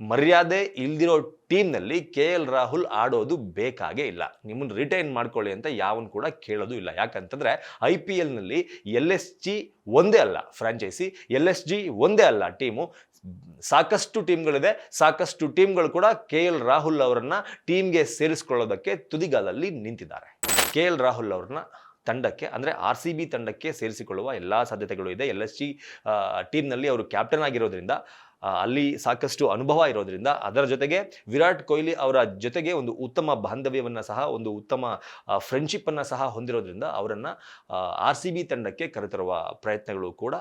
ಮರ್ಯಾದೆ ಇಲ್ದಿರೋ ಟೀಮ್ನಲ್ಲಿ KL ರಾಹುಲ್ ಆಡೋದು ಬೇಕಾಗೇ ಇಲ್ಲ. ನಿಮ್ಮನ್ನು ರಿಟೈನ್ ಮಾಡ್ಕೊಳ್ಳಿ ಅಂತ ಯಾವನು ಕೂಡ ಕೇಳೋದು ಇಲ್ಲ. ಯಾಕಂತಂದ್ರೆ IPLನಲ್ಲಿ LSG ಒಂದೇ ಅಲ್ಲ ಫ್ರಾಂಚೈಸಿ, LSG ಒಂದೇ ಅಲ್ಲ ಟೀಮು, ಸಾಕಷ್ಟು ಟೀಮ್ಗಳಿದೆ. ಸಾಕಷ್ಟು ಟೀಮ್ಗಳು ಕೂಡ KL ರಾಹುಲ್ ಅವರನ್ನ ಟೀಮ್ಗೆ ಸೇರಿಸಿಕೊಳ್ಳೋದಕ್ಕೆ ತುದಿಗಾಲಲ್ಲಿ ನಿಂತಿದ್ದಾರೆ. KL ರಾಹುಲ್ ಅವರನ್ನ ತಂಡಕ್ಕೆ ಅಂದರೆ RCB ತಂಡಕ್ಕೆ ಸೇರಿಸಿಕೊಳ್ಳುವ ಎಲ್ಲ ಸಾಧ್ಯತೆಗಳು ಇದೆ. LSG ಟೀಮ್ನಲ್ಲಿ ಅವರು ಕ್ಯಾಪ್ಟನ್ ಆಗಿರೋದ್ರಿಂದ ಅಲ್ಲಿ ಸಾಕಷ್ಟು ಅನುಭವ ಇರೋದ್ರಿಂದ, ಅದರ ಜೊತೆಗೆ ವಿರಾಟ್ ಕೊಹ್ಲಿ ಅವರ ಜೊತೆಗೆ ಒಂದು ಉತ್ತಮ ಬಾಂಧವ್ಯವನ್ನು ಸಹ, ಒಂದು ಉತ್ತಮ ಫ್ರೆಂಡ್ಶಿಪ್ಪನ್ನು ಸಹ ಹೊಂದಿರೋದ್ರಿಂದ ಅವರನ್ನು RCB ತಂಡಕ್ಕೆ ಕರೆತರುವ ಪ್ರಯತ್ನಗಳು ಕೂಡ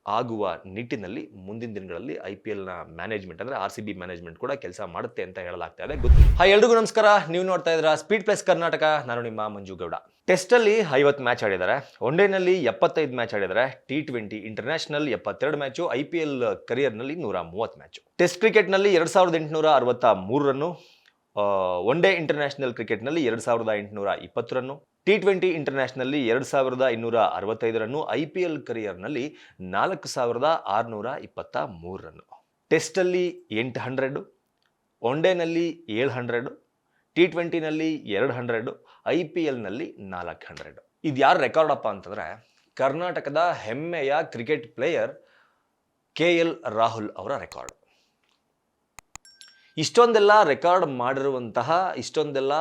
ಆಗುವ ನಿಟ್ಟಿನಲ್ಲಿ ಮುಂದಿನ ದಿನಗಳಲ್ಲಿ IPLನ ಮ್ಯಾನೇಜ್ಮೆಂಟ್ ಅಂದರೆ RCB ಮ್ಯಾನೇಜ್ಮೆಂಟ್ ಕೂಡ ಕೆಲಸ ಮಾಡುತ್ತೆ ಅಂತ ಹೇಳಲಾಗ್ತಾ ಇದೆ. ಹಾಯ್, ಎಲ್ರಿಗೂ ನಮಸ್ಕಾರ. ನೀವು ನೋಡ್ತಾ ಇದ್ದೀರಾ ಸ್ಪೀಡ್ ಪ್ಲಸ್ ಕರ್ನಾಟಕ. ನಾನು ನಿಮ್ಮ ಮಂಜು ಗೌಡ. ಟೆಸ್ಟಲ್ಲಿ 50 ಮ್ಯಾಚ್ ಆಡಿದ್ದಾರೆ, ಒನ್ ಡೇನಲ್ಲಿ 75 ಮ್ಯಾಚ್ ಆಡಿದ್ದಾರೆ, T20 ಇಂಟರ್ನ್ಯಾಷನಲ್ 72 ಮ್ಯಾಚು, IPL ಕರಿಯರ್ನಲ್ಲಿ 130 ಮ್ಯಾಚು. ಟೆಸ್ಟ್ ಕ್ರಿಕೆಟ್ನಲ್ಲಿ 2863 ರನ್ನು, ಒನ್ ಡೇ ಇಂಟರ್ನ್ಯಾಷನಲ್ ಕ್ರಿಕೆಟ್ನಲ್ಲಿ 2820 ರನ್ನು, T20 ಇಂಟರ್ನ್ಯಾಷನಲ್ಲಿ 2265 ರನ್ನು, IPL ಕರಿಯರ್ನಲ್ಲಿ 4623 ರನ್ನು. ಟೆಸ್ಟಲ್ಲಿ 800, ಒನ್ ಡೇನಲ್ಲಿ 700, T20ನಲ್ಲಿ 200, IPLನಲ್ಲಿ 400. ಇದು ಯಾರು ರೆಕಾರ್ಡ್ ಅಪ್ಪ ಅಂತಂದರೆ ಕರ್ನಾಟಕದ ಹೆಮ್ಮೆಯ ಕ್ರಿಕೆಟ್ ಪ್ಲೇಯರ್ KL ರಾಹುಲ್ ಅವರ ರೆಕಾರ್ಡ್. ಇಷ್ಟೊಂದೆಲ್ಲ ರೆಕಾರ್ಡ್ ಮಾಡಿರುವಂತಹ, ಇಷ್ಟೊಂದೆಲ್ಲ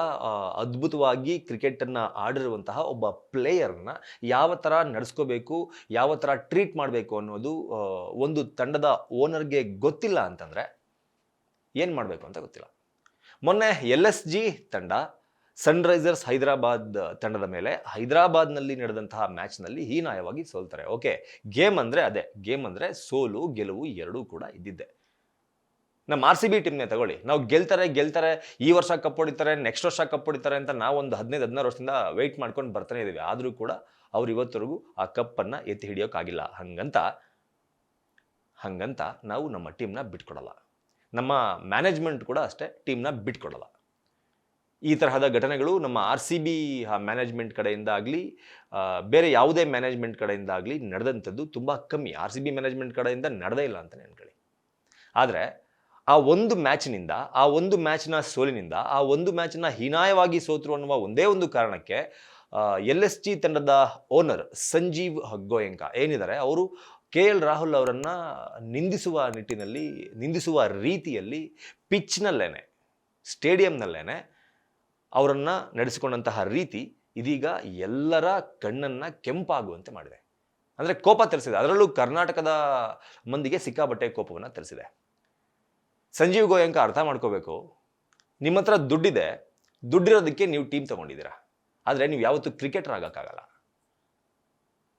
ಅದ್ಭುತವಾಗಿ ಕ್ರಿಕೆಟನ್ನು ಆಡಿರುವಂತಹ ಒಬ್ಬ ಪ್ಲೇಯರ್ನ ಯಾವ ಥರ ನಡೆಸ್ಕೋಬೇಕು, ಯಾವ ಥರ ಟ್ರೀಟ್ ಮಾಡಬೇಕು ಅನ್ನೋದು ಒಂದು ತಂಡದ ಓನರ್ಗೆ ಗೊತ್ತಿಲ್ಲ ಅಂತಂದರೆ ಏನು ಮಾಡಬೇಕು ಅಂತ ಗೊತ್ತಿಲ್ಲ. ಮೊನ್ನೆ LSG ತಂಡ ಸನ್ರೈಸರ್ಸ್ ಹೈದರಾಬಾದ್ ತಂಡದ ಮೇಲೆ ಹೈದರಾಬಾದ್ನಲ್ಲಿ ನಡೆದಂತಹ ಮ್ಯಾಚ್ನಲ್ಲಿ ಹೀನಾಯವಾಗಿ ಸೋಲ್ತಾರೆ. ಓಕೆ, ಗೇಮ್ ಅಂದರೆ ಅದೇ, ಗೇಮ್ ಅಂದರೆ ಸೋಲು ಗೆಲುವು ಎರಡೂ ಕೂಡ ಇದ್ದಿದ್ದೆ. ನಮ್ಮ RCB ಟೀಮ್ನೇ ತಗೊಳ್ಳಿ, ನಾವು ಗೆಲ್ತಾರೆ, ಈ ವರ್ಷ ಕಪ್ ಹೊಡಿತಾರೆ, ನೆಕ್ಸ್ಟ್ ವರ್ಷ ಕಪ್ ಹೊಡಿತಾರೆ ಅಂತ ನಾವೊಂದು 15-16 ವರ್ಷದಿಂದ ವೆಯ್ಟ್ ಮಾಡ್ಕೊಂಡು ಬರ್ತಾನೆ ಇದ್ದೀವಿ. ಆದರೂ ಕೂಡ ಅವ್ರು ಇವತ್ತರೆಗೂ ಆ ಕಪ್ಪನ್ನು ಎತ್ತಿ ಹಿಡಿಯೋಕ್ಕಾಗಿಲ್ಲ. ಹಂಗಂತ ನಾವು ನಮ್ಮ ಟೀಮ್ನ ಬಿಟ್ಕೊಡಲ್ಲ. ನಮ್ಮ ಮ್ಯಾನೇಜ್ಮೆಂಟ್ ಕೂಡ ಅಷ್ಟೇ ಟೀಮ್ನ ಬಿಟ್ಕೊಡಲ್ಲ. ಈ ತರಹದ ಘಟನೆಗಳು ನಮ್ಮ RCB ಮ್ಯಾನೇಜ್ಮೆಂಟ್ ಕಡೆಯಿಂದ ಆಗಲಿ, ಬೇರೆ ಯಾವುದೇ ಮ್ಯಾನೇಜ್ಮೆಂಟ್ ಕಡೆಯಿಂದ ಆಗಲಿ ನಡೆದಂಥದ್ದು ತುಂಬ ಕಮ್ಮಿ. RCB ಮ್ಯಾನೇಜ್ಮೆಂಟ್ ಕಡೆಯಿಂದ ನಡೆದೇ ಇಲ್ಲ ಅಂತಲೇ ಅನ್ಕೊಳ್ಳಿ. ಆದರೆ ಆ ಒಂದು ಮ್ಯಾಚ್ನಿಂದ, ಆ ಒಂದು ಮ್ಯಾಚ್ನ ಸೋಲಿನಿಂದ, ಆ ಒಂದು ಮ್ಯಾಚ್ನ ಹೀನಾಯವಾಗಿ ಸೋತರು ಅನ್ನುವ ಒಂದೇ ಒಂದು ಕಾರಣಕ್ಕೆ LSG ತಂಡದ ಓನರ್ ಸಂಜೀವ್ ಗೋಯಂಕ ಏನಿದ್ದಾರೆ, ಅವರು KL ರಾಹುಲ್ ಅವರನ್ನು ನಿಂದಿಸುವ ನಿಟ್ಟಿನಲ್ಲಿ, ನಿಂದಿಸುವ ರೀತಿಯಲ್ಲಿ ಪಿಚ್ನಲ್ಲೇನೆ, ಸ್ಟೇಡಿಯಂನಲ್ಲೇನೆ ಅವರನ್ನು ನಡೆಸಿಕೊಂಡಂತಹ ರೀತಿ ಇದೀಗ ಎಲ್ಲರ ಕಣ್ಣನ್ನು ಕೆಂಪಾಗುವಂತೆ ಮಾಡಿದೆ. ಅಂದರೆ ಕೋಪ ತರಿಸಿದೆ. ಅದರಲ್ಲೂ ಕರ್ನಾಟಕದ ಮಂದಿಗೆ ಸಿಕ್ಕಾಬಟ್ಟೆ ಕೋಪವನ್ನು ತರಿಸಿದೆ. ಸಂಜೀವ್ ಗೋಯಂಕ ಅರ್ಥ ಮಾಡ್ಕೋಬೇಕು, ನಿಮ್ಮ ಹತ್ರ ದುಡ್ಡಿದೆ, ದುಡ್ಡಿರೋದಕ್ಕೆ ನೀವು ಟೀಮ್ ತೊಗೊಂಡಿದ್ದೀರಾ. ಆದರೆ ನೀವು ಯಾವತ್ತೂ ಕ್ರಿಕೆಟರ್ ಆಗೋಕ್ಕಾಗಲ್ಲ.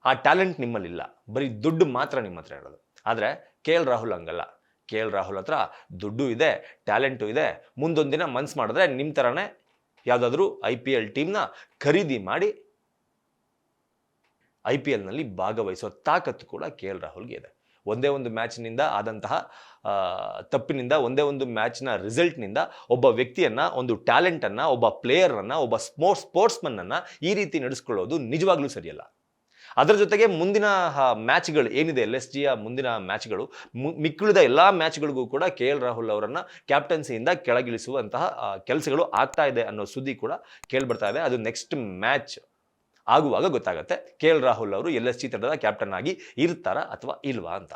ಆ ಟ್ಯಾಲೆಂಟ್ ನಿಮ್ಮಲ್ಲಿಲ್ಲ, ಬರೀ ದುಡ್ಡು ಮಾತ್ರ ನಿಮ್ಮ ಹತ್ರ ಇರೋದು. ಆದರೆ KL ರಾಹುಲ್ ಹಂಗಲ್ಲ. KL ರಾಹುಲ್ ಹತ್ರ ದುಡ್ಡು ಇದೆ, ಟ್ಯಾಲೆಂಟು ಇದೆ. ಮುಂದೊಂದು ದಿನ ಮನ್ಸು ಮಾಡಿದ್ರೆ ನಿಮ್ಮ ಥರನೇ ಯಾವುದಾದ್ರೂ IPL ಟೀಮ್ನ ಖರೀದಿ ಮಾಡಿ IPLನಲ್ಲಿ ಭಾಗವಹಿಸೋ ತಾಕತ್ತು ಕೂಡ KL ರಾಹುಲ್ಗೆ ಇದೆ. ಒಂದೇ ಒಂದು ಮ್ಯಾಚ್ನಿಂದ ಆದಂತಹ ತಪ್ಪಿನಿಂದ, ಒಂದೇ ಒಂದು ಮ್ಯಾಚ್ನ ರಿಸಲ್ಟ್ನಿಂದ ಒಬ್ಬ ವ್ಯಕ್ತಿಯನ್ನು, ಒಂದು ಟ್ಯಾಲೆಂಟನ್ನು, ಒಬ್ಬ ಪ್ಲೇಯರನ್ನು, ಒಬ್ಬ ಸ್ಪೋರ್ಟ್ಸ್ಮನ್ನನ್ನು ಈ ರೀತಿ ನಡೆಸ್ಕೊಳ್ಳೋದು ನಿಜವಾಗ್ಲೂ ಸರಿಯಲ್ಲ. ಅದರ ಜೊತೆಗೆ ಮುಂದಿನ ಮ್ಯಾಚ್ಗಳು ಏನಿದೆ, LSGಯ ಮುಂದಿನ ಮ್ಯಾಚ್ಗಳು, ಮಿಕ್ಕಿಳಿದ ಎಲ್ಲ ಮ್ಯಾಚ್ಗಳಿಗೂ ಕೂಡ KL ರಾಹುಲ್ ಅವರನ್ನು ಕ್ಯಾಪ್ಟನ್ಸಿಯಿಂದ ಕೆಳಗಿಳಿಸುವಂತಹ ಕೆಲಸಗಳು ಆಗ್ತಾ ಇದೆ ಅನ್ನೋ ಸುದ್ದಿ ಕೂಡ ಕೇಳಿಬರ್ತಾ ಇದೆ. ಅದು ನೆಕ್ಸ್ಟ್ ಮ್ಯಾಚ್ ಆಗುವಾಗ ಗೊತ್ತಾಗುತ್ತೆ KL ರಾಹುಲ್ ಅವರು LSG ತಂಡದ ಕ್ಯಾಪ್ಟನ್ ಆಗಿ ಇರ್ತಾರಾ ಅಥವಾ ಇಲ್ವಾ ಅಂತ.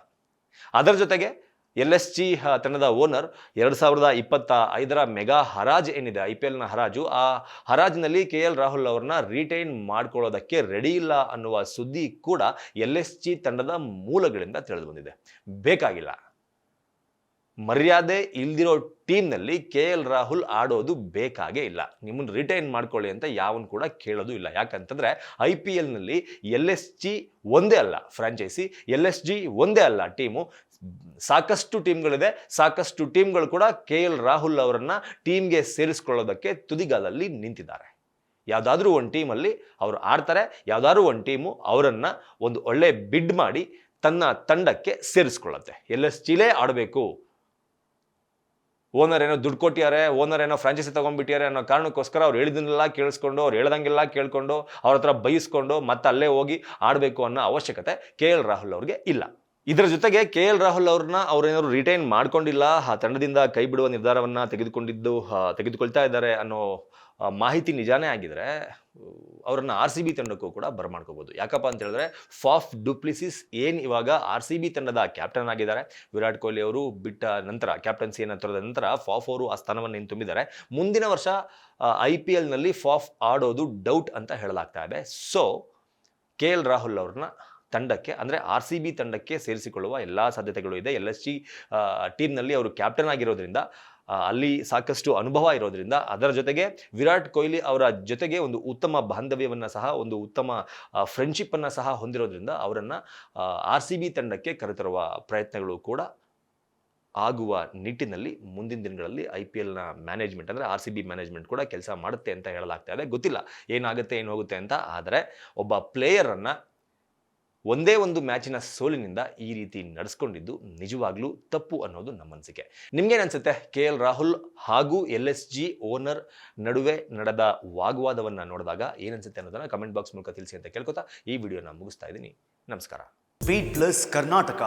ಅದರ ಜೊತೆಗೆ LSG ತಂಡದ ಓನರ್ 2025ರ ಮೆಗಾ ಹರಾಜು ಏನಿದೆ, IPLನ ಹರಾಜು, ಆ ಹರಾಜಿನಲ್ಲಿ KL ರಾಹುಲ್ ಅವ್ರನ್ನ ರಿಟೈನ್ ಮಾಡ್ಕೊಳ್ಳೋದಕ್ಕೆ ರೆಡಿ ಇಲ್ಲ ಅನ್ನುವ ಸುದ್ದಿ ಕೂಡ LSG ತಂಡದ ಮೂಲಗಳಿಂದ ತಿಳಿದು ಬಂದಿದೆ. ಬೇಕಾಗಿಲ್ಲ. ಮರ್ಯಾದೆ ಇಲ್ದಿರೋ ಟೀಮ್ನಲ್ಲಿ KL ರಾಹುಲ್ ಆಡೋದು ಬೇಕಾಗೇ ಇಲ್ಲ. ನಿಮ್ಮನ್ನು ರಿಟೈನ್ ಮಾಡ್ಕೊಳ್ಳಿ ಅಂತ ಯಾವನು ಕೂಡ ಕೇಳೋದು ಇಲ್ಲ. ಯಾಕಂತಂದರೆ IPLನಲ್ಲಿ LSG ಒಂದೇ ಅಲ್ಲ ಫ್ರಾಂಚೈಸಿ, LSG ಒಂದೇ ಅಲ್ಲ ಟೀಮು, ಸಾಕಷ್ಟು ಟೀಮ್ಗಳಿದೆ. ಸಾಕಷ್ಟು ಟೀಮ್ಗಳು ಕೂಡ KL ರಾಹುಲ್ ಅವರನ್ನು ಟೀಮ್ಗೆ ಸೇರಿಸ್ಕೊಳ್ಳೋದಕ್ಕೆ ತುದಿಗಾಲಲ್ಲಿ ನಿಂತಿದ್ದಾರೆ. ಯಾವುದಾದ್ರೂ ಒಂದು ಟೀಮಲ್ಲಿ ಅವರು ಆಡ್ತಾರೆ, ಯಾವುದಾದ್ರೂ ಒಂದು ಟೀಮು ಅವರನ್ನು ಒಂದು ಒಳ್ಳೆ ಬಿಡ್ ಮಾಡಿ ತನ್ನ ತಂಡಕ್ಕೆ ಸೇರಿಸ್ಕೊಳ್ಳುತ್ತೆ. LSGಲೇ ಆಡಬೇಕು, ಓನರ್ ಏನೋ ದುಡ್ಡು ಕೊಟ್ಟಿದ್ದಾರೆ, ಓನರ್ ಏನೋ ಫ್ರಾಂಚೈಸಿ ತೊಗೊಂಡ್ಬಿಟ್ಟಿದ್ದಾರೆ ಅನ್ನೋ ಕಾರಣಕ್ಕೋಸ್ಕರ ಅವ್ರು ಹೇಳಿದನ್ನೆಲ್ಲ ಕೇಳಿಸ್ಕೊಂಡು, ಅವ್ರು ಹೇಳ್ದಂಗೆಲ್ಲ ಕೇಳಿಕೊಂಡು, ಅವ್ರ ಹತ್ರ ಬೈಸ್ಕೊಂಡು ಮತ್ತೆ ಅಲ್ಲೇ ಹೋಗಿ ಆಡಬೇಕು ಅನ್ನೋ ಅವಶ್ಯಕತೆ KL ರಾಹುಲ್ ಅವ್ರಿಗೆ ಇಲ್ಲ. ಇದರ ಜೊತೆಗೆ ಕೆ ಎಲ್ ರಾಹುಲ್ ಅವ್ರೇನಾದ್ರು ರಿಟೈನ್ ಮಾಡ್ಕೊಂಡಿಲ್ಲ, ಆ ತಂಡದಿಂದ ಕೈ ಬಿಡುವ ನಿರ್ಧಾರವನ್ನ ತೆಗೆದುಕೊಳ್ತಾ ಇದ್ದಾರೆ ಅನ್ನೋ ಮಾಹಿತಿ ನಿಜಾನೇ ಆಗಿದ್ರೆ ಅವರನ್ನ RCB ತಂಡಕ್ಕೂ ಕೂಡ ಬರಮಾಡ್ಕೋಬಹುದು. ಯಾಕಪ್ಪ ಅಂತ ಹೇಳಿದ್ರೆ ಫಾಫ್ ಡುಪ್ಲಿಸಿಸ್ ಇವಾಗ RCB ತಂಡದ ಕ್ಯಾಪ್ಟನ್ ಆಗಿದ್ದಾರೆ. ವಿರಾಟ್ ಕೊಹ್ಲಿ ಅವರು ಬಿಟ್ಟ ನಂತರ, ಕ್ಯಾಪ್ಟನ್ಸಿಯನ್ನು ತೊರೆದ ನಂತರ ಫಾಫ್ ಅವರು ಆ ಸ್ಥಾನವನ್ನು ತುಂಬಿದ್ದಾರೆ. ಮುಂದಿನ ವರ್ಷ IPL ನಲ್ಲಿ ಫಾಫ್ ಆಡೋದು ಡೌಟ್ ಅಂತ ಹೇಳಲಾಗ್ತಾ ಇದೆ. ಸೊ ಕೆ ಎಲ್ ರಾಹುಲ್ ಅವ್ರನ್ನ ತಂಡಕ್ಕೆ, ಅಂದರೆ RCB ತಂಡಕ್ಕೆ ಸೇರಿಸಿಕೊಳ್ಳುವ ಎಲ್ಲ ಸಾಧ್ಯತೆಗಳು ಇದೆ. LSG ಟೀಮ್ನಲ್ಲಿ ಅವರು ಕ್ಯಾಪ್ಟನ್ ಆಗಿರೋದ್ರಿಂದ, ಅಲ್ಲಿ ಸಾಕಷ್ಟು ಅನುಭವ ಇರೋದ್ರಿಂದ, ಅದರ ಜೊತೆಗೆ ವಿರಾಟ್ ಕೊಹ್ಲಿ ಅವರ ಜೊತೆಗೆ ಒಂದು ಉತ್ತಮ ಬಾಂಧವ್ಯವನ್ನು ಸಹ, ಒಂದು ಉತ್ತಮ ಫ್ರೆಂಡ್ಶಿಪ್ಪನ್ನು ಸಹ ಹೊಂದಿರೋದ್ರಿಂದ ಅವರನ್ನು RCB ತಂಡಕ್ಕೆ ಕರೆತರುವ ಪ್ರಯತ್ನಗಳು ಕೂಡ ಆಗುವ ನಿಟ್ಟಿನಲ್ಲಿ ಮುಂದಿನ ದಿನಗಳಲ್ಲಿ IPLನ ಮ್ಯಾನೇಜ್ಮೆಂಟ್, ಅಂದರೆ RCB ಮ್ಯಾನೇಜ್ಮೆಂಟ್ ಕೂಡ ಕೆಲಸ ಮಾಡುತ್ತೆ ಅಂತ ಹೇಳಲಾಗ್ತಾ ಇದೆ. ಗೊತ್ತಿಲ್ಲ ಏನಾಗುತ್ತೆ ಏನು ಹೋಗುತ್ತೆ ಅಂತ. ಆದರೆ ಒಬ್ಬ ಪ್ಲೇಯರನ್ನು ಒಂದೇ ಒಂದು ಮ್ಯಾಚಿನ ಸೋಲಿನಿಂದ ಈ ರೀತಿ ನಡೆಸ್ಕೊಂಡಿದ್ದು ನಿಜವಾಗ್ಲೂ ತಪ್ಪು ಅನ್ನೋದು ನಮ್ಮ ಅನಿಸಿಕೆ. ನಿಮ್ಗೇನು ಅನ್ಸುತ್ತೆ? ಕೆ ಎಲ್ ರಾಹುಲ್ ಹಾಗೂ LSG ಓನರ್ ನಡುವೆ ನಡೆದ ವಾಗ್ವಾದವನ್ನು ನೋಡಿದಾಗ ಏನನ್ಸುತ್ತೆ ಅನ್ನೋದನ್ನ ಕಮೆಂಟ್ ಬಾಕ್ಸ್ ಮೂಲಕ ತಿಳಿಸಿ ಅಂತ ಕೇಳ್ಕೊತಾ ಈ ವಿಡಿಯೋನ ಮುಗಿಸ್ತಾ ಇದ್ದೀನಿ. ನಮಸ್ಕಾರ. Beat plus Karnataka.